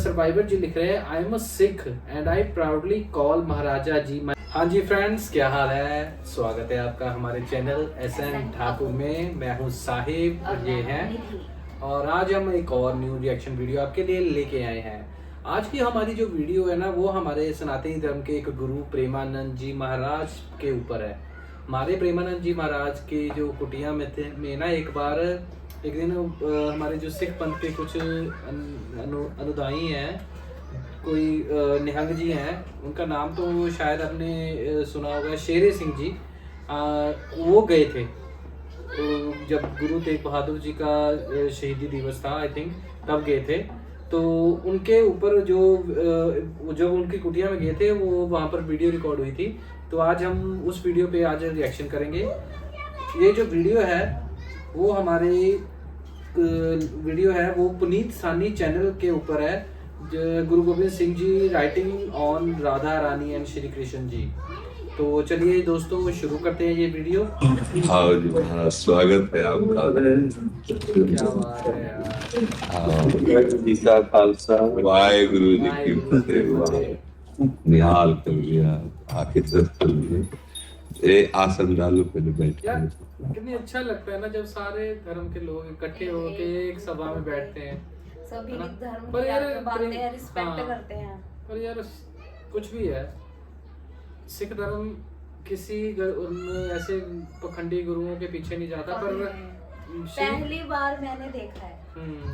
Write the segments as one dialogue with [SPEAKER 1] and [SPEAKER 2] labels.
[SPEAKER 1] Survivor जी लिख रहे हैं, I am a Sikh and I proudly call Maharaja ji. हाँ जी फ्रेंड्स, क्या हाल है? स्वागत है आपका हमारे चैनल SN ठाकुर में। मैं हूँ साहिब और ये हैं, और आज हम एक और न्यू रिएक्शन वीडियो आपके लिए लेके आए हैं। आज की हमारी जो वीडियो है ना, वो हमारे सनातनी धर्म के एक गुरु प्रेमानंद जी महाराज के ऊपर है। हमारे प्रेमानंद जी महाराज की जो कुटिया में ना एक दिन हमारे जो सिख पंथ के कुछ अनुदायी हैं, कोई निहंग जी हैं, उनका नाम तो शायद आपने सुना होगा, शेरे सिंह जी। वो गए थे तो जब गुरु तेग बहादुर जी का शहीदी दिवस था, आई थिंक तब गए थे। तो उनके ऊपर जो उनकी कुटिया में गए थे, वो वहाँ पर वीडियो रिकॉर्ड हुई थी। तो आज हम उस वीडियो पे आज रिएक्शन करेंगे। ये जो वीडियो है वो हमारे वीडियो है वो पुनीत सानी चैनल के ऊपर है। Guru Gobind Singh ji writing on Radha Rani and Shri Krishna ji. तो चलिए दोस्तों, शुरू करते हैं ये वीडियो।
[SPEAKER 2] हाँ जी महाराज, स्वागत है आपका।
[SPEAKER 1] क्या बात है यार।
[SPEAKER 2] वाहेगुरु जी का खालसा, वाहेगुरु जी की फतेह। निहाल कर लिया, आके दर्द कर लिए। आसन डालो, पहले बैठ
[SPEAKER 1] यार कितनी अच्छा लगता है ना जब सारे धर्म के लोग इकट्ठे होके एक सभा में बैठते हैं,
[SPEAKER 3] सभी धर्म
[SPEAKER 1] पर यार
[SPEAKER 3] बातें हैं, रिस्पेक्ट करते हैं।
[SPEAKER 1] पर यार कुछ भी है, सिख धर्म किसी ऐसे पखंडी गुरुओं के पीछे नहीं जाता। पर
[SPEAKER 3] पहली बार मैंने देखा है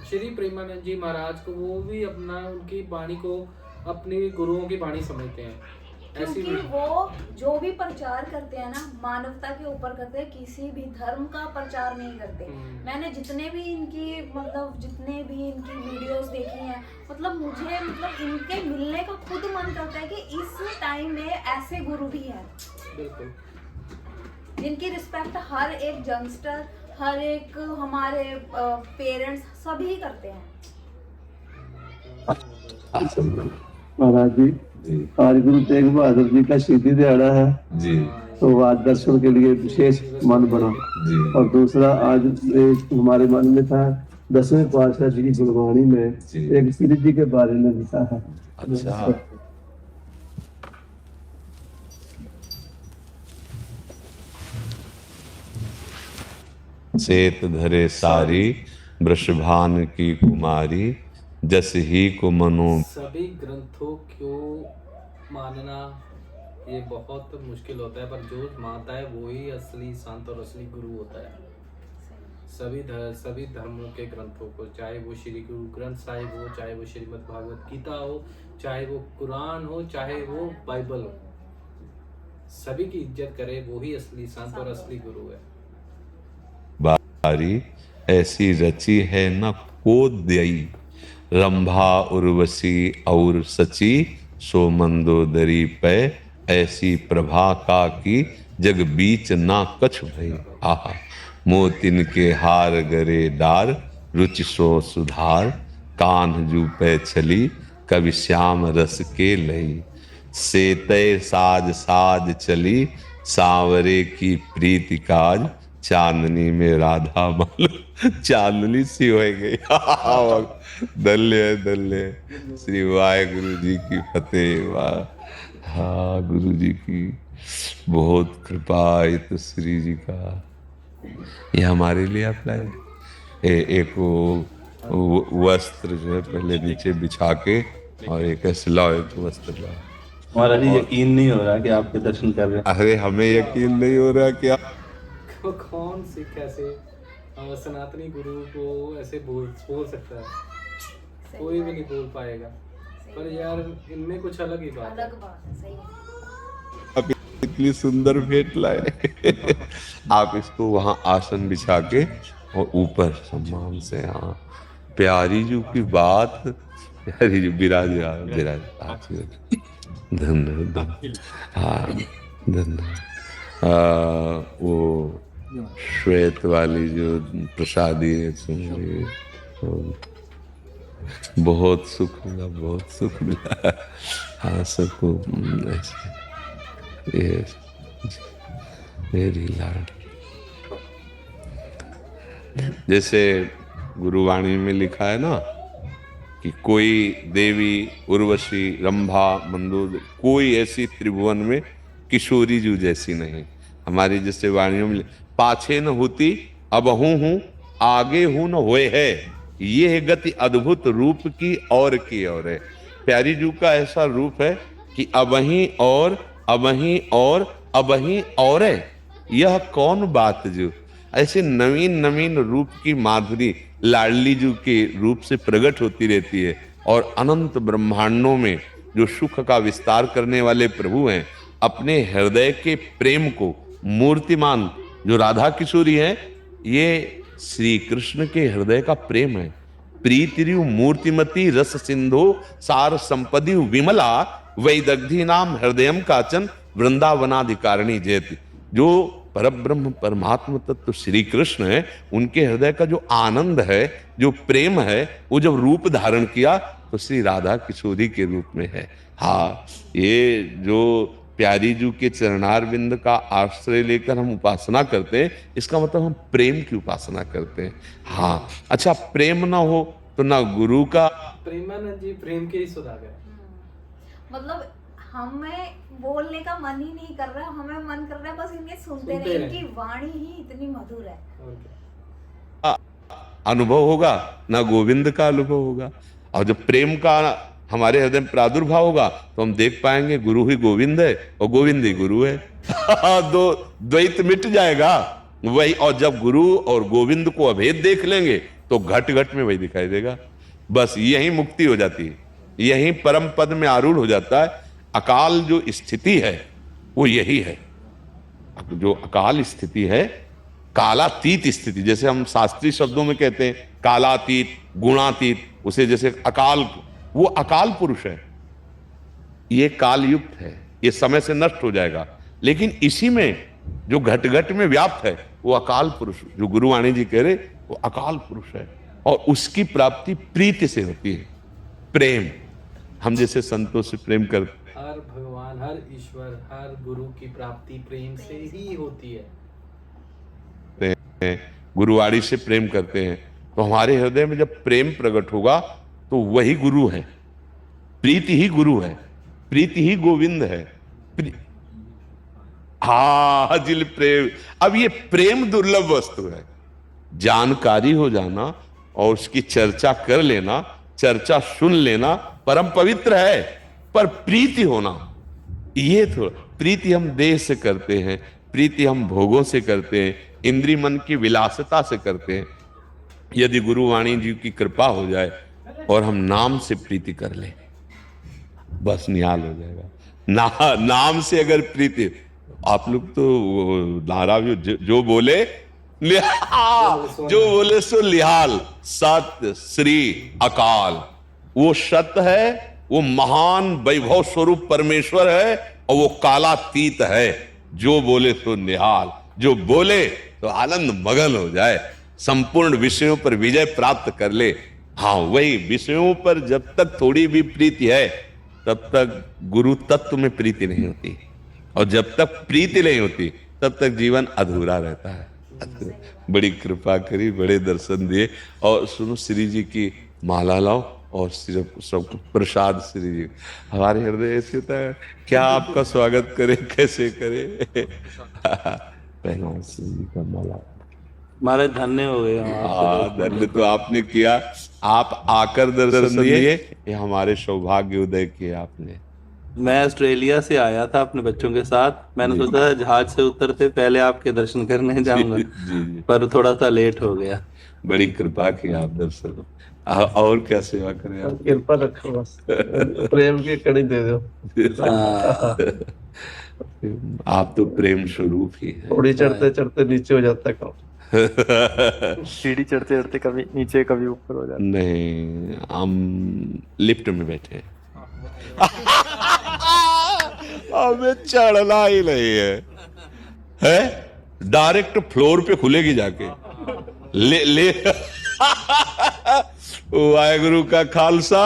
[SPEAKER 1] श्री प्रेमानंद जी महाराज को, वो भी उनकी वाणी को अपनी गुरुओं की वाणी समझते हैं।
[SPEAKER 3] क्योंकि वो जो भी प्रचार करते हैं ना, मानवता के ऊपर करते हैं, किसी भी धर्म का प्रचार नहीं करते। मैंने जितने भी इनकी वीडियोस देखी हैं, मुझे इनके मिलने का खुद मन करता है कि इस टाइम में ऐसे गुरु भी हैं जिनकी रिस्पेक्ट हर एक यंगस्टर, हर एक हमारे पेरेंट्स सभी करते हैं।
[SPEAKER 4] महाराज जी, आज गुरु तेग बहादुर जी का शहीदी दिहाड़ा है
[SPEAKER 2] जी,
[SPEAKER 4] तो आज दर्शन के लिए विशेष मन बना
[SPEAKER 2] जी।
[SPEAKER 4] और दूसरा आज हमारे मन में था 10वें पातशाह जी की गुरबाणी में एक श्री जी के बारे में लिखा है।
[SPEAKER 2] अच्छा, चेत धरे सारी वृषभान की कुमारी, जस ही को मनो।
[SPEAKER 1] सभी ग्रंथों को मानना ये बहुत मुश्किल होता है, पर जो मानता है वो ही असली संत और असली गुरु होता है। सभी धर्मों के ग्रंथों को, चाहे वो श्री गुरु ग्रंथ साहिब हो, चाहे वो श्रीमद् भागवत गीता हो, चाहे वो कुरान हो, चाहे वो बाइबल हो, सभी की इज्जत करे, वो ही असली संत और असली गुरु है।
[SPEAKER 2] बारी ऐसी रची है न को दई, रंभा उर्वशी और सची, सो मंदोदरी पे ऐसी प्रभा का की, जग बीच ना कछ भई। आहा, मोतिन के हार गरे डार, रुचि सो सुधार, कान्ह जू पे छली, कवि श्याम रस के लई। सेतय साज साज चली, सांवरे की प्रीति काज, चांदनी में राधा माल चांदनी सी हो गई। दल्ले श्री वाहेगुरु जी की फतेह। वाह, हाँ, गुरु जी की बहुत कृपा। ये तो श्री जी का, ये हमारे लिए आप लाए। एक वो वस्त्र जो है पहले नीचे बिछा के, और एक ऐसे लाओ, एक वस्त्र लाओ।
[SPEAKER 4] हमारा जी यकीन नहीं हो रहा कि आपके दर्शन कर रहे हैं।
[SPEAKER 2] अरे हमें यकीन नहीं हो रहा कि
[SPEAKER 1] कौन सिख ऐसे सनातनी गुरु को ऐसे बोल सकता है? कोई भी नहीं बोल पाएगा। पर यार इनमें कुछ अलग ही बात है।
[SPEAKER 3] सही है।
[SPEAKER 2] आप इतनी सुंदर भेंट लाए। आप इसको वहां आसन बिछा के और ऊपर सम्मान से, हाँ, प्यारी जी की बात, प्यारी जी विराज धन्यवाद। हाँ, धन्यवाद। वो श्वेत वाली जो प्रसादी है, सुन, बहुत सुख मिला, बहुत सुख मिला। हाँ, सबको ऐसे वेरी लाड। जैसे गुरुवाणी में लिखा है ना कि कोई देवी उर्वशी रंभा मंदोदरी कोई ऐसी त्रिभुवन में किशोरी जू जैसी नहीं। हमारी जैसे वाणियों में पाछे न होती अबहू हूं आगे हूं न होए है, ये है गति अद्भुत रूप की और है। प्यारी जू का ऐसा रूप है कि अबहीं और अबहीं और अबहीं और है। यह कौन बात जू, ऐसे नवीन नवीन रूप की माधुरी लाडली जू के रूप से प्रकट होती रहती है। और अनंत ब्रह्मांडों में जो सुख का विस्तार करने वाले प्रभु हैं, अपने हृदय के प्रेम को मूर्तिमान जो राधा किशोरी है, ये श्री कृष्ण के हृदय का प्रेम है। प्रीतिरु मूर्तिमती रस सिंधु सार संपदि विमला वैदग्धि नाम हृदयम काचन वृंदावनाधिकारिणी जयति। जो परब्रह्म परमात्मा तत्व श्री कृष्ण है, उनके हृदय का जो आनंद है, जो प्रेम है, वो जब रूप धारण किया तो श्री राधा किशोरी के रूप में है। हाँ, ये जो प्यारी जू के चरणार बिंद का आश्रय लेकर हम उपासना करते हैं, इसका मतलब हम प्रेम की उपासना करते हैं। हाँ, अच्छा, प्रेम ना हो तो ना गुरु का।
[SPEAKER 1] प्रेमानंद जी प्रेम के ही सुधागर।
[SPEAKER 3] मतलब हमें बोलने का मन ही नहीं कर रहा, हमें मन कर रहा है बस इन्हें सुनते रहे। इनकी वाणी ही इतनी मधुर है।
[SPEAKER 2] अनुभव होगा ना गोविंद का अनुभव होगा। और जब प्रेम का हमारे हृदय में प्रादुर्भाव होगा तो हम देख पाएंगे गुरु ही गोविंद है और गोविंद ही गुरु है। दो द्वैत मिट जाएगा वही। और जब गुरु और गोविंद को अभेद देख लेंगे तो घट घट में वही दिखाई देगा। बस यही मुक्ति हो जाती है, यही परम पद में आरूढ़ हो जाता है। अकाल जो स्थिति है वो यही है। जो अकाल स्थिति है, कालातीत स्थिति, जैसे हम शास्त्रीय शब्दों में कहते हैं कालातीत गुणातीत, उसे जैसे अकाल, वो अकाल पुरुष है। ये काल युक्त है, ये समय से नष्ट हो जाएगा। लेकिन इसी में जो घट घट में व्याप्त है वो अकाल पुरुष, जो गुरुवाणी जी कह रहे, वो अकाल पुरुष है। और उसकी प्राप्ति प्रीति से होती है, प्रेम। हम जैसे संतों से प्रेम करते,
[SPEAKER 1] हर भगवान, हर ईश्वर, हर गुरु की प्राप्ति प्रेम से ही होती है।
[SPEAKER 2] गुरुवाणी से प्रेम करते हैं तो हमारे हृदय में जब प्रेम प्रकट होगा तो वही गुरु है। प्रीति ही गुरु है, प्रीति ही गोविंद है। हाँ जिल प्रेम। अब ये प्रेम दुर्लभ वस्तु है। जानकारी हो जाना और उसकी चर्चा कर लेना, चर्चा सुन लेना परम पवित्र है। पर प्रीति होना, ये थोड़ा, प्रीति हम देह से करते हैं, प्रीति हम भोगों से करते हैं, इंद्रिय मन की विलासिता से करते हैं। यदि गुरुवाणी जी की कृपा हो जाए और हम नाम से प्रीति कर ले, बस निहाल हो जाएगा। नाम से अगर प्रीति, आप लोग तो नारा भी जो बोले जो बोले सो लिहाल। सत्य श्री अकाल, वो सत्य है, वो महान वैभव स्वरूप परमेश्वर है, और वो कालातीत है। जो बोले सो निहाल, जो बोले तो आनंद मगन हो जाए, संपूर्ण विषयों पर विजय प्राप्त कर ले। हाँ, वही विषयों पर जब तक थोड़ी भी प्रीति है तब तक गुरु तत्व में प्रीति नहीं होती, और जब तक प्रीति नहीं होती तब तक जीवन अधूरा रहता है। बड़ी कृपा करी, बड़े दर्शन दिए। और सुनो, श्री जी की माला लाओ और सिर्फ सब प्रसाद श्री जी। हमारे हृदय ऐसे होता है, क्या आपका स्वागत करे, कैसे करे। पहला श्री जी का माला।
[SPEAKER 5] हमारे धन्य हो गए।
[SPEAKER 2] धन्य तो आपने किया, आप आकर दर्शन दिए, ये हमारे सौभाग्य उदय किए आपने।
[SPEAKER 5] मैं ऑस्ट्रेलिया से आया था अपने बच्चों के साथ। मैंने सोचा था जहाज से उतरते पहले आपके दर्शन करने जाऊंगा, पर थोड़ा सा लेट हो गया।
[SPEAKER 2] बड़ी कृपा की आप दर्शन। और क्या सेवा करें आप?
[SPEAKER 4] कृपा रखो, बस प्रेम की कड़ी दे दो।
[SPEAKER 2] आप तो प्रेम स्वरूप ही है।
[SPEAKER 4] थोड़ी चढ़ते चढ़ते नीचे हो जाता है काम।
[SPEAKER 6] सीढ़ी चढ़ते चढ़ते कभी नीचे कभी ऊपर हो जाता।
[SPEAKER 2] नहीं, हम लिफ्ट में बैठे हैं। हमें चढ़ना ही नहीं है, डायरेक्ट फ्लोर पे खुलेगी जाके। ले वाहेगुरु का खालसा,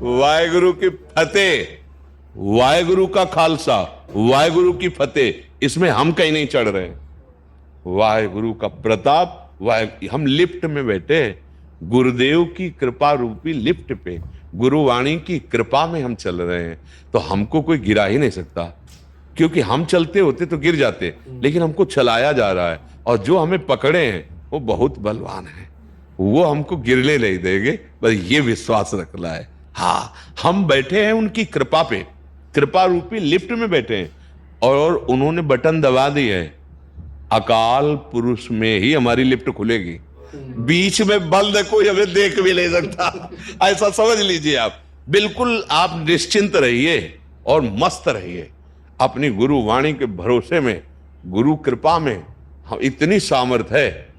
[SPEAKER 2] वाहेगुरु की फतेह, वाहेगुरु का खालसा, वाहेगुरु की फतेह। इसमें हम कहीं नहीं चढ़ रहे। वाहेगुरु का प्रताप, हम लिफ्ट में बैठे, गुरुदेव की कृपा रूपी लिफ्ट पे, गुरुवाणी की कृपा में हम चल रहे हैं, तो हमको कोई गिरा ही नहीं सकता, क्योंकि हम चलते होते तो गिर जाते, लेकिन हमको चलाया जा रहा है, और जो हमें पकड़े हैं वो बहुत बलवान है, वो हमको गिरने नहीं देंगे, बस ये विश्वास रखना है। हाँ, हम बैठे हैं उनकी कृपा पे, कृपा रूपी लिफ्ट में बैठे हैं, और उन्होंने बटन दबा दी है, अकाल पुरुष में ही हमारी लिफ्ट खुलेगी, बीच में बंद है, कोई हमें देख भी नहीं सकता, ऐसा समझ लीजिए आप। बिल्कुल आप निश्चिंत रहिए और मस्त रहिए अपनी गुरु वाणी के भरोसे में, गुरु कृपा में हम इतनी सामर्थ्य है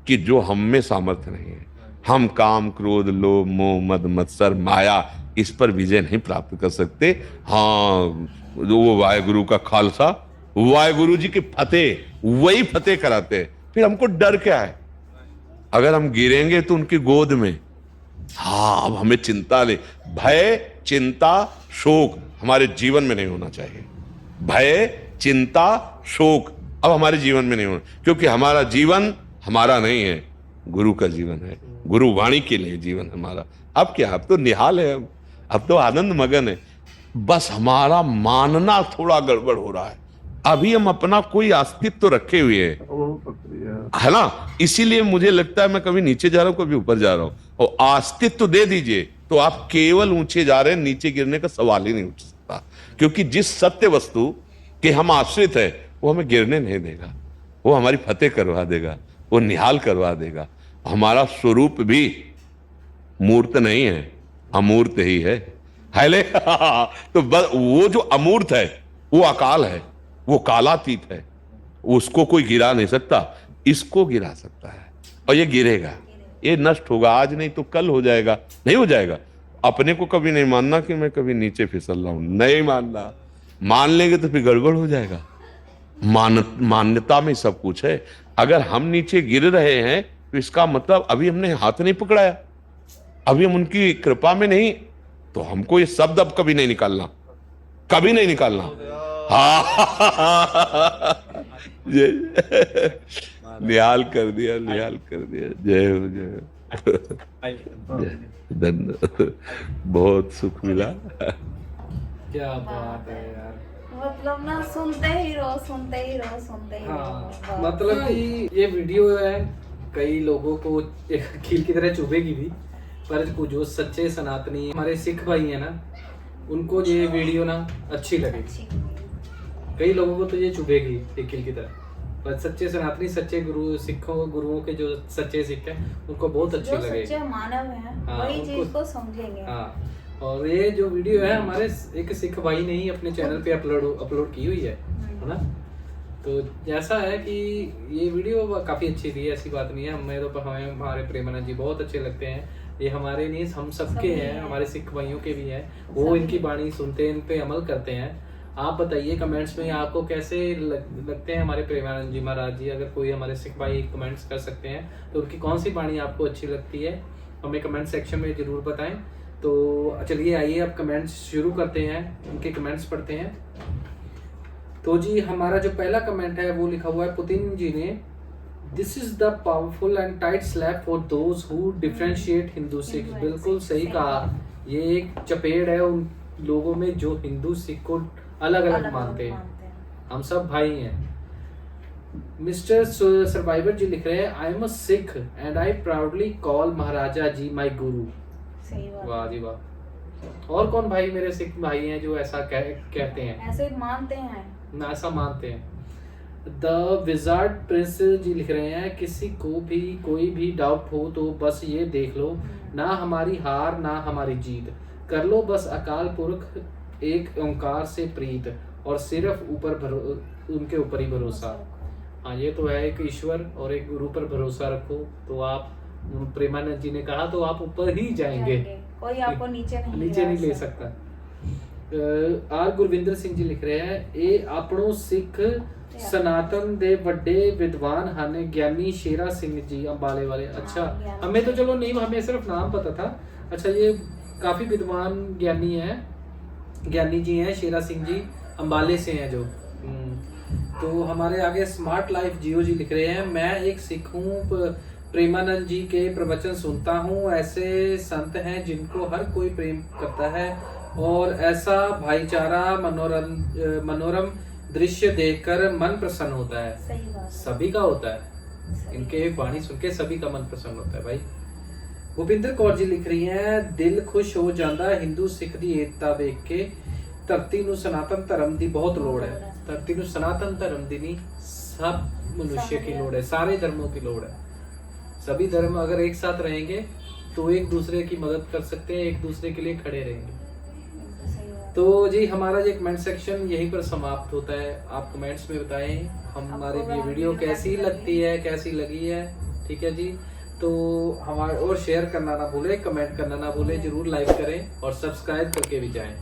[SPEAKER 2] कि जो हम में सामर्थ्य नहीं है। हम काम, क्रोध, लोभ, मोह, मद, मत्सर, माया, इस पर विजय नहीं प्राप्त कर सकते। हाँ, वो वाहेगुरु का खालसा, वाहेगुरु जी के फतेह, वही फतेह कराते हैं। फिर हमको डर क्या है? अगर हम गिरेंगे तो उनकी गोद में। हाँ, अब हमें चिंता ले, भय, चिंता, शोक हमारे जीवन में नहीं होना चाहिए। भय, चिंता, शोक अब हमारे जीवन में नहीं होना, क्योंकि हमारा जीवन हमारा नहीं है, गुरु का जीवन है, गुरु वाणी के लिए जीवन हमारा। अब क्या, अब तो निहाल है, अब तो आनंद मगन है। बस हमारा मानना थोड़ा गड़बड़ हो रहा है, अभी हम अपना कोई अस्तित्व तो रखे हुए है ना, इसीलिए मुझे लगता है मैं कभी नीचे जा रहा हूं, कभी ऊपर जा रहा हूं। और अस्तित्व तो दे दीजिए तो आप केवल ऊंचे जा रहे हैं, नीचे गिरने का सवाल ही नहीं उठ सकता, क्योंकि जिस सत्य वस्तु के हम आश्रित है वो हमें गिरने नहीं देगा, वो हमारी फतेह करवा देगा, वो निहाल करवा देगा। हमारा स्वरूप भी मूर्त नहीं है, अमूर्त ही है ले तो वो जो अमूर्त है वो अकाल है, वो कालातीत है, उसको कोई गिरा नहीं सकता, इसको गिरा सकता है, और ये गिरेगा, ये नष्ट होगा, आज नहीं तो कल हो जाएगा। नहीं हो जाएगा, अपने को कभी नहीं मानना कि मैं कभी नीचे फिसल रहा हूं, नहीं मानना। मान लेंगे तो फिर गड़बड़ हो जाएगा। मान्यता में सब कुछ है। अगर हम नीचे गिर रहे हैं तो इसका मतलब अभी हमने हाथ नहीं पकड़ाया, अभी हम उनकी कृपा में नहीं, तो हमको ये शब्द अब कभी नहीं निकालना, कभी नहीं निकालना। निहाल कर दिया, निहाल कर दिया। जय हो, जय हो, धन्यवाद, बहुत सुख मिला।
[SPEAKER 1] क्या बात है यार,
[SPEAKER 3] मतलब ना सुनते ही रहो, सुनते ही रहो, सुनते ही
[SPEAKER 1] हाँ,
[SPEAKER 3] रहो।
[SPEAKER 1] मतलब कि ये वीडियो है, कई लोगों को एक कील की तरह चुभेगी भी, पर जो सच्चे सनातनी हमारे सिख भाई है ना, उनको ये वीडियो ना अच्छी लगेगी। कई लोगों को तो ये चुभेगी एक कील की तरह, पर सच्चे सनातनी, सच्चे गुरुओं के जो सच्चे सिख हैं उनको बहुत अच्छी लगेगी।
[SPEAKER 3] सच्चे मानव हैं,
[SPEAKER 1] हाँ,
[SPEAKER 3] वही
[SPEAKER 1] उनको-
[SPEAKER 3] चीज को समझेंगे।
[SPEAKER 1] हाँ, और ये जो वीडियो है हमारे एक सिख भाई ने ही अपने चैनल पे अपलोड की हुई है ना। तो ऐसा है कि ये वीडियो काफ़ी अच्छी थी, ऐसी बात नहीं है। हमें हमारे प्रेमानंद जी बहुत अच्छे लगते हैं। ये हमारे नहीं, हम सबके हैं, हमारे सिख भाइयों के भी हैं, वो इनकी वाणी सुनते हैं, इन पे अमल करते हैं। आप बताइए कमेंट्स में आपको कैसे लगते हैं हमारे प्रेमानंद जी महाराज जी। अगर कोई हमारे सिख भाई कमेंट्स कर सकते हैं तो उनकी कौन सी वाणी आपको अच्छी लगती है, हमें कमेंट सेक्शन में ज़रूर बताएं। तो चलिए आइए अब कमेंट्स शुरू करते हैं, उनके कमेंट्स पढ़ते हैं। तो जी हमारा जो पहला कमेंट है वो लिखा हुआ है पुतिन जी ने, this is the powerful and tight slap for those who differentiate Hindu Sikh. बिल्कुल सही कहा, ये एक चपेड़ है उन लोगों में जो हिंदू सिख को अलग अलग मानते हैं। हम सब भाई हैं। मिस्टर सर्वाइवर जी लिख रहे हैं, I am a Sikh and I proudly call Maharaja ji my guru.
[SPEAKER 3] सही बात।
[SPEAKER 1] वाह जी वाह। और कौन भाई मेरे सिख भाई हैं जो ऐसा कहते हैं,
[SPEAKER 3] ऐसे मानते हैं,
[SPEAKER 1] ना ऐसा मानते हैं। द विजार्ड प्रिंस जी लिख रहे हैं, किसी को भी कोई भी डाउट हो तो बस ये देख लो, ना हमारी हार ना हमारी जीत, कर लो बस अकाल पुरख एक ओंकार से प्रीत, और सिर्फ उनके ऊपर ही भरोसा। हाँ, ये तो है, एक ईश्वर और एक गुरु पर भरोसा रखो तो आप, प्रेमानंद जी ने कहा, तो आप ऊपर ही जाएंगे,
[SPEAKER 3] कोई आपको नीचे
[SPEAKER 1] नहीं ले सकता। आर गुरविंदर सिंह जी लिख रहे हैं, ए आपणो सिख सनातन दे बड़े विद्वान हन ज्ञानी शेरा सिंह जी अंबाले वाले। अच्छा, हमें तो चलो नहीं, हमें सिर्फ नाम पता था। अच्छा, ये काफी विद्वान ज्ञानी हैं, ज्ञानी जी हैं, शेरा सिंह जी अंबाले से हैं जो। तो हमारे आगे स्मार्ट लाइफ जियो जी लिख रहे हैं, मैं एक सिख हूँ प्रेमानंद जी के प्रवचन सुनता हूँ। ऐसे संत हैं जिनको हर कोई प्रेम करता है और ऐसा भाईचारा मनोरम दृश्य देखकर मन प्रसन्न होता है।
[SPEAKER 3] सही बात है।
[SPEAKER 1] सभी का होता है, इनके वाणी सुन के सभी का मन प्रसन्न होता है भाई। भूपिंदर कौर जी लिख रही हैं, दिल खुश हो जाता है हिंदू सिख दी एकता देख के। ਧਰਤੀ ਨੂੰ ਸਨਾਤਨ ਧਰਮ ਦੀ ਬਹੁਤ ਲੋੜ ਹੈ। ਧਰਤੀ ਨੂੰ सनातन धर्म दी नहीं, सब मनुष्य की लोड़ है, सारे धर्मों की लोड़ है। सभी धर्म अगर एक साथ रहेंगे तो एक दूसरे की मदद कर सकते हैं, एक दूसरे के लिए खड़े रहेंगे। तो जी हमारा ये कमेंट सेक्शन यहीं पर समाप्त होता है। आप कमेंट्स में बताएं हमारी ये वीडियो कैसी लगती है, कैसी लगी है, ठीक है जी। तो हमारे और शेयर करना ना भूलें, कमेंट करना ना भूलें, जरूर लाइक करें और सब्सक्राइब करके भी जाएं।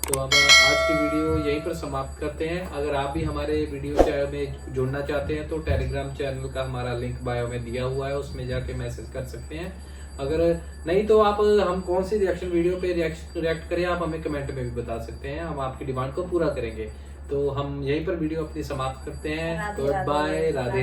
[SPEAKER 1] तो अब आज की वीडियो यहीं पर समाप्त करते हैं। अगर आप भी हमारे वीडियो चैनल में जुड़ना चाहते हैं तो टेलीग्राम चैनल का हमारा लिंक बायो में दिया हुआ है, उसमें जाके मैसेज कर सकते हैं। अगर नहीं तो आप हम कौन सी रिएक्शन वीडियो पे रिएक्ट करें आप हमें कमेंट में भी बता सकते हैं, हम आपकी डिमांड को पूरा करेंगे। तो हम यहीं पर वीडियो अपनी समाप्त करते हैं। Good bye, Radhe Radhe.